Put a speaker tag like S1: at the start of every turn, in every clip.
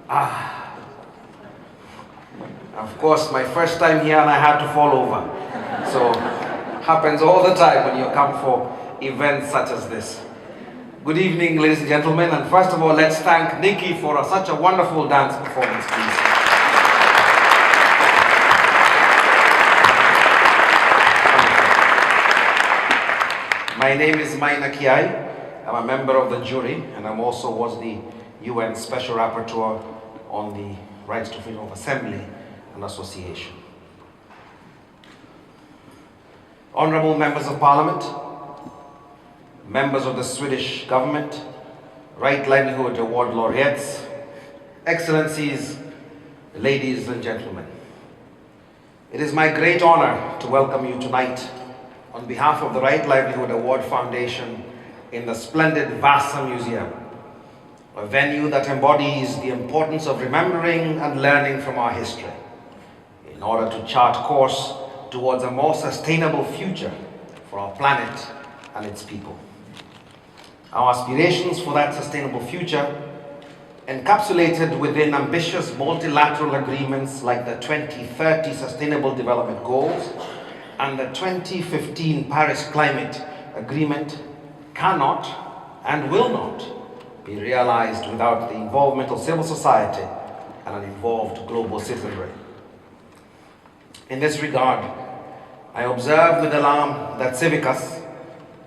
S1: Of course, my first time here and I had to fall over. So, happens all the time when you come for events such as this. Good evening, ladies and gentlemen, and first of all, let's thank Nikki for such a wonderful dance performance, please. My name is Maina Kiai. I'm a member of the jury, and I also was the UN Special Rapporteur on the Rights to Freedom of Assembly and Association. Honorable members of Parliament, members of the Swedish government, Right Livelihood Award laureates, Excellencies, ladies and gentlemen. It is my great honor to welcome you tonight on behalf of the Right Livelihood Award Foundation in the splendid Vasa Museum, a venue that embodies the importance of remembering and learning from our history in order to chart course towards a more sustainable future for our planet and its people. Our aspirations for that sustainable future, encapsulated within ambitious multilateral agreements like the 2030 Sustainable Development Goals and the 2015 Paris Climate Agreement, cannot and will not be realized without the involvement of civil society and an involved global citizenry. In this regard, I observe with alarm that Civicus,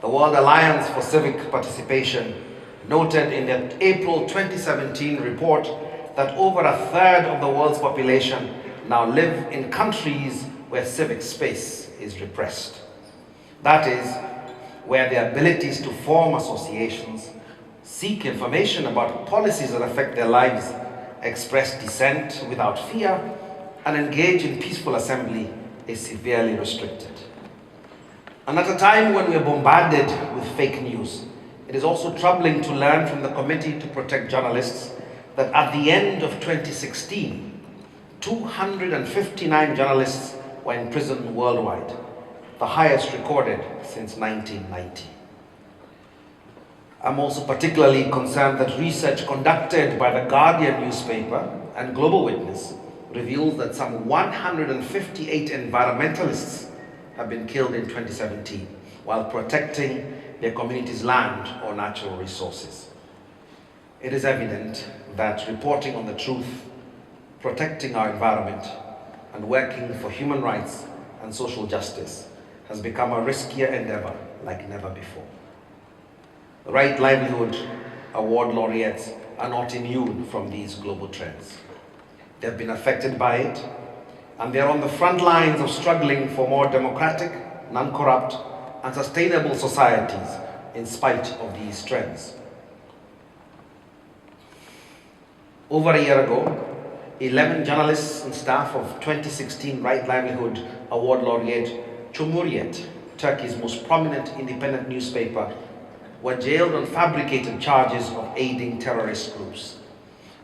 S1: the World Alliance for Civic Participation, noted in their April 2017 report that over a third of the world's population now live in countries where civic space is repressed. That is, where their abilities to form associations, seek information about policies that affect their lives, express dissent without fear, and engage in peaceful assembly is severely restricted. And at a time when we are bombarded with fake news, it is also troubling to learn from the Committee to Protect Journalists that at the end of 2016, 259 journalists were in prison worldwide, the highest recorded since 1990. I'm also particularly concerned that research conducted by the Guardian newspaper and Global Witness reveals that some 158 environmentalists have been killed in 2017 while protecting their community's land or natural resources. It is evident that reporting on the truth, protecting our environment, and working for human rights and social justice has become a riskier endeavor like never before. The Right Livelihood Award laureates are not immune from these global trends. They've been affected by it, and they're on the front lines of struggling for more democratic, non-corrupt, and sustainable societies in spite of these trends. Over a year ago, 11 journalists and staff of 2016 Right Livelihood Award laureate Cumhuriyet, Turkey's most prominent independent newspaper, were jailed on fabricated charges of aiding terrorist groups.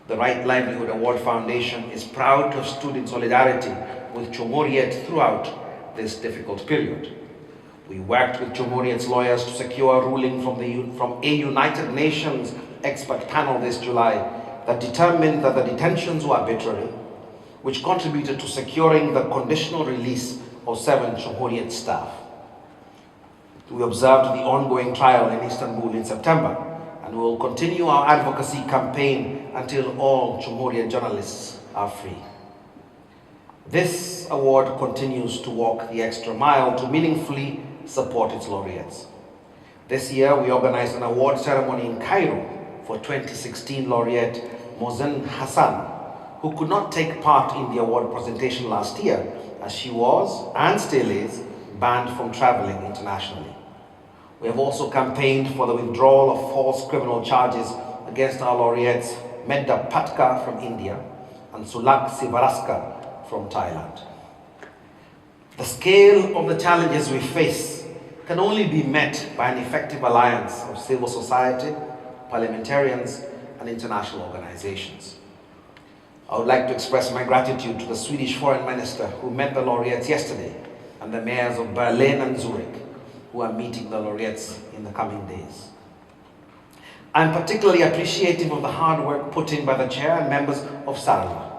S1: The Right Livelihood Award Foundation is proud to have stood in solidarity with Cumhuriyet throughout this difficult period. We worked with Cumhuriyet's lawyers to secure a ruling from a United Nations expert panel this July that determined that the detentions were arbitrary, which contributed to securing the conditional release of 7 Cumhuriyet staff. We observed the ongoing trial in Istanbul in September, and we will continue our advocacy campaign until all Cumhuriyet journalists are free. This award continues to walk the extra mile to meaningfully support its laureates. This year, we organized an award ceremony in Cairo for 2016 laureate Mohsen Hassan, who could not take part in the award presentation last year as she was, and still is, banned from traveling internationally. We have also campaigned for the withdrawal of false criminal charges against our laureates Medda Patka from India and Sulak Sivaraska from Thailand. The scale of the challenges we face can only be met by an effective alliance of civil society, parliamentarians, and international organizations. I would like to express my gratitude to the Swedish Foreign Minister who met the laureates yesterday and the mayors of Berlin and Zurich who are meeting the laureates in the coming days. I'm particularly appreciative of the hard work put in by the chair and members of Sarla,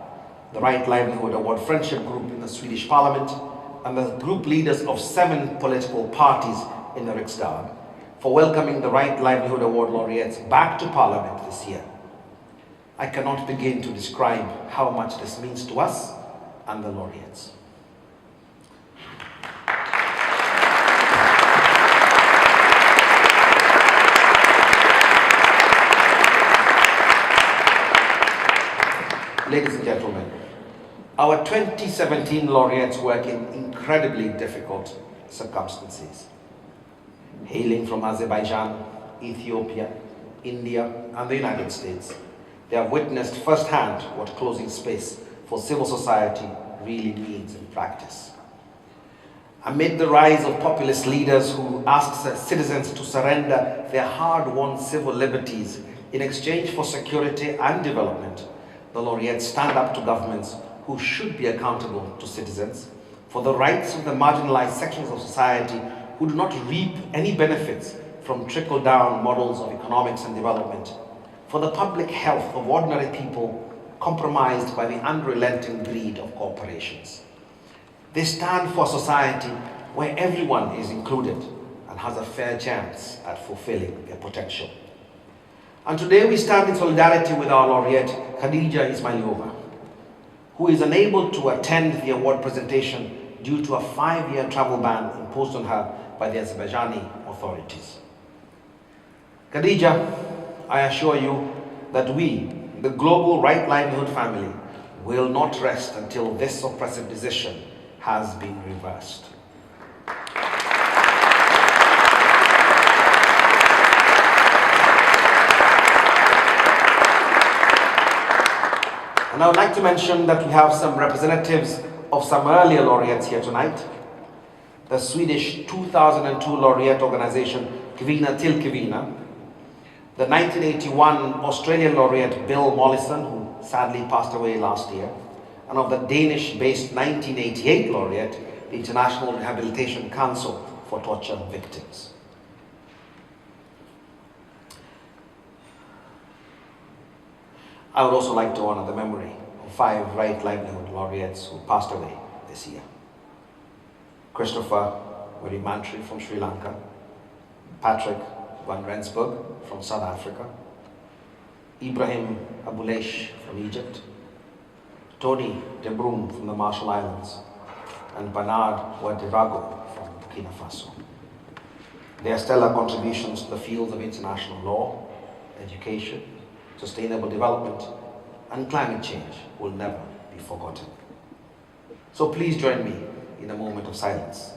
S1: the Right Livelihood Award Friendship Group in the Swedish Parliament, and the group leaders of 7 political parties in the Riksdag for welcoming the Right Livelihood Award laureates back to Parliament this year. I cannot begin to describe how much this means to us and the laureates. Ladies and gentlemen, our 2017 laureates work in incredibly difficult circumstances. Hailing from Azerbaijan, Ethiopia, India, and the United States, they have witnessed firsthand what closing space for civil society really means in practice. Amid the rise of populist leaders who ask citizens to surrender their hard-won civil liberties in exchange for security and development, the laureates stand up to governments who should be accountable to citizens for the rights of the marginalized sections of society who do not reap any benefits from trickle-down models of economics and development, for the public health of ordinary people compromised by the unrelenting greed of corporations. They stand for a society where everyone is included and has a fair chance at fulfilling their potential. And today we stand in solidarity with our laureate, Khadija ISmayilova, who is unable to attend the award presentation due to a 5-year travel ban imposed on her by the Azerbaijani authorities. Khadija, I assure you that we, the global Right Livelihood family, will not rest until this oppressive decision has been reversed. And I would like to mention that we have some representatives of some earlier laureates here tonight. The Swedish 2002 laureate organization Kvinna till Kvinna, the 1981 Australian laureate Bill Mollison, who sadly passed away last year, and of the Danish-based 1988 laureate, the International Rehabilitation Council for Torture Victims. I would also like to honor the memory of 5 Right Livelihood laureates who passed away this year. Christopher Mantri from Sri Lanka, Patrick van Rensburg from South Africa, Ibrahim Abouleish from Egypt, Tony de Broom from the Marshall Islands, and Bernard Ouedraogo from Burkina Faso. Their stellar contributions to the fields of international law, education, sustainable development, and climate change will never be forgotten. So please join me in a moment of silence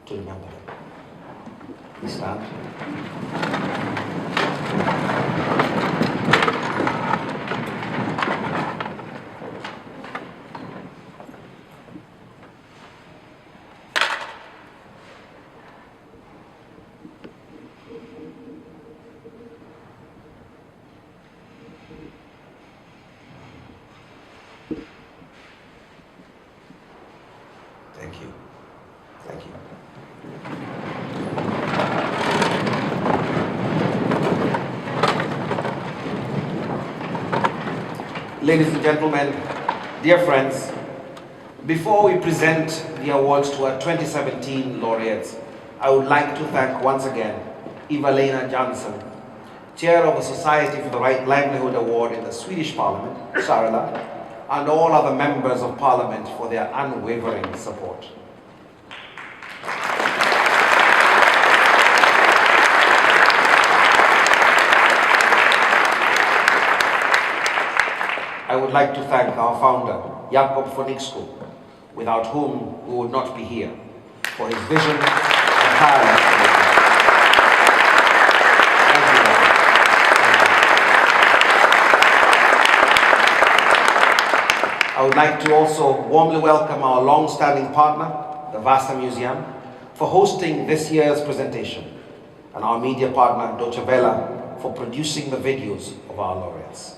S1: to remember them. Please stand. Thank you. Thank you. Ladies and gentlemen, dear friends, before we present the awards to our 2017 laureates, I would like to thank once again Eva-Lena Jansson, Chair of the Society for the Right Livelihood Award in the Swedish Parliament, Sarla, and all other members of Parliament for their unwavering support. I would like to thank our founder, Jakob von Ixco, without whom we would not be here, for his vision and tireless commitment. I would like to also warmly welcome our long-standing partner, the Vasa Museum, for hosting this year's presentation, and our media partner, Deutsche Welle, for producing the videos of our laureates.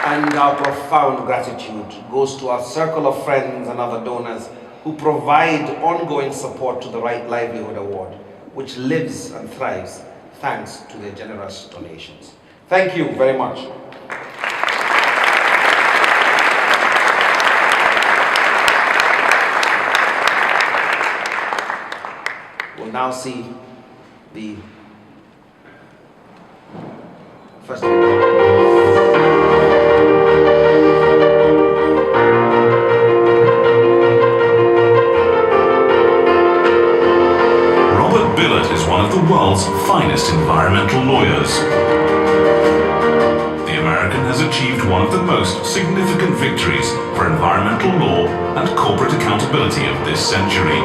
S1: And our profound gratitude goes to our circle of friends and other donors who provide ongoing support to the Right Livelihood Award, which lives and thrives thanks to their generous donations. Thank you very much. We'll now see the first
S2: Bilott is one of the world's finest environmental lawyers. The American has achieved one of the most significant victories for environmental law and corporate accountability of this century.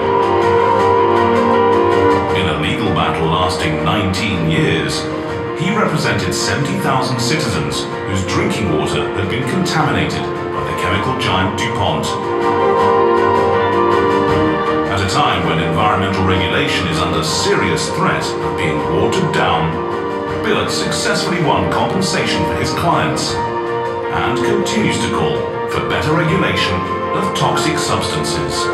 S2: In a legal battle lasting 19 years, he represented 70,000 citizens whose drinking water had been contaminated by the chemical giant DuPont. At a time when environmental regulation is under serious threat of being watered down, Bilott successfully won compensation for his clients and continues to call for better regulation of toxic substances.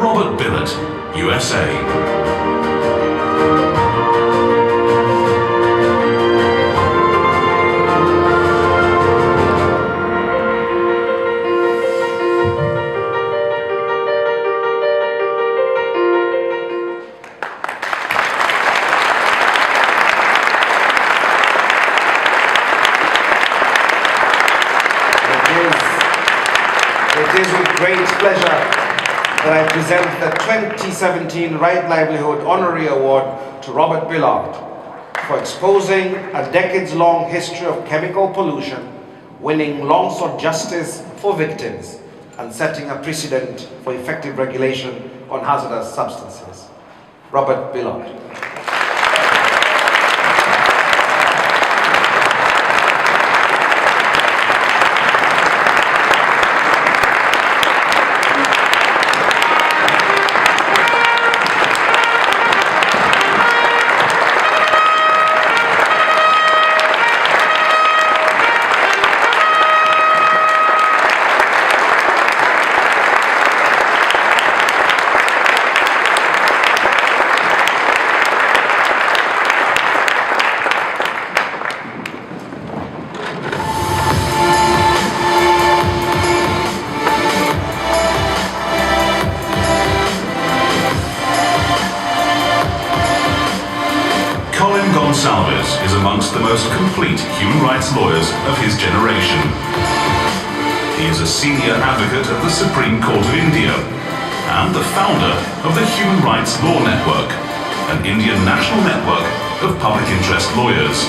S2: Robert Bilott, USA.
S1: It is with great pleasure that I present the 2017 Right Livelihood Honorary Award to Robert Bilott for exposing a decades-long history of chemical pollution, winning long-sought justice for victims, and setting a precedent for effective regulation on hazardous substances. Robert Bilott.
S2: Gonsalves is amongst the most complete human rights lawyers of his generation. He is a senior advocate of the Supreme Court of India and the founder of the Human Rights Law Network, an Indian national network of public interest lawyers.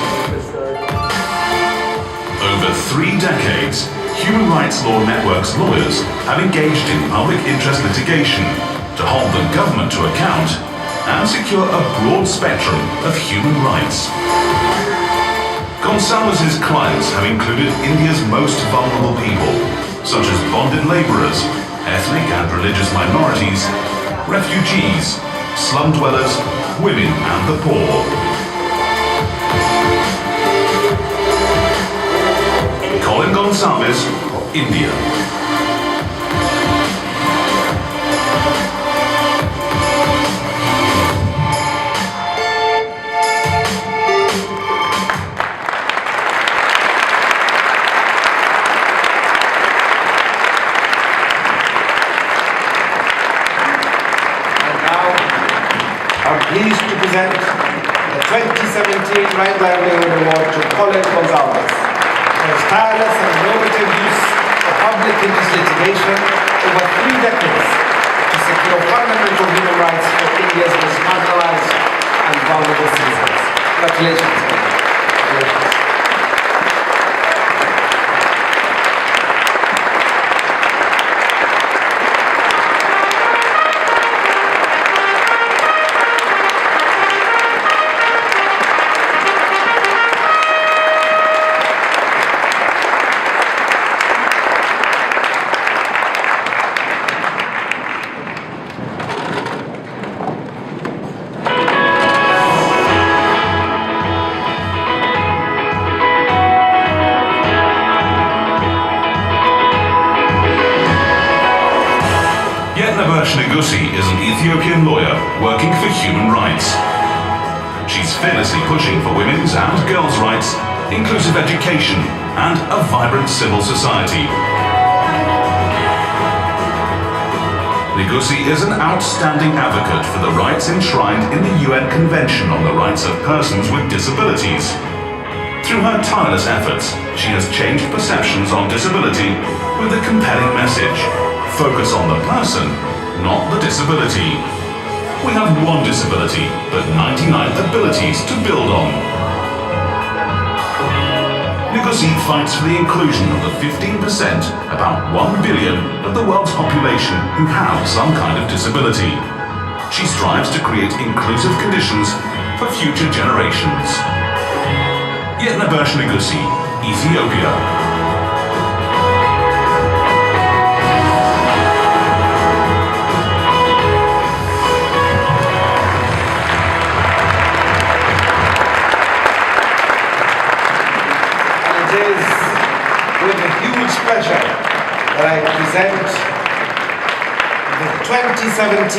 S2: Over 3 decades, Human Rights Law Network's lawyers have engaged in public interest litigation to hold the government to account and secure a broad spectrum of human rights. Gonsalves' clients have included India's most vulnerable people, such as bonded labourers, ethnic and religious minorities, refugees, slum dwellers, women and the poor. Colin Gonsalves, India.
S1: Pleased to present the 2017 Right Livelihood Award to Colin Gonsalves for his tireless and innovative use of public interest litigation over 3 decades to secure fundamental human rights for India's most marginalized and vulnerable citizens. Congratulations. Congratulations.
S2: Nigussie is an Ethiopian lawyer working for human rights. She's fearlessly pushing for women's and girls' rights, inclusive education, and a vibrant civil society. Nigussie is an outstanding advocate for the rights enshrined in the UN Convention on the Rights of Persons with Disabilities. Through her tireless efforts, she has changed perceptions on disability with a compelling message. Focus on the person, not the disability. We have one disability, but 99 abilities to build on. Nigussie fights for the inclusion of the 15%, about 1 billion, of the world's population who have some kind of disability. She strives to create inclusive conditions for future generations. Yetnebersh Nigussie, Ethiopia.
S1: With a huge pleasure that I present the 2017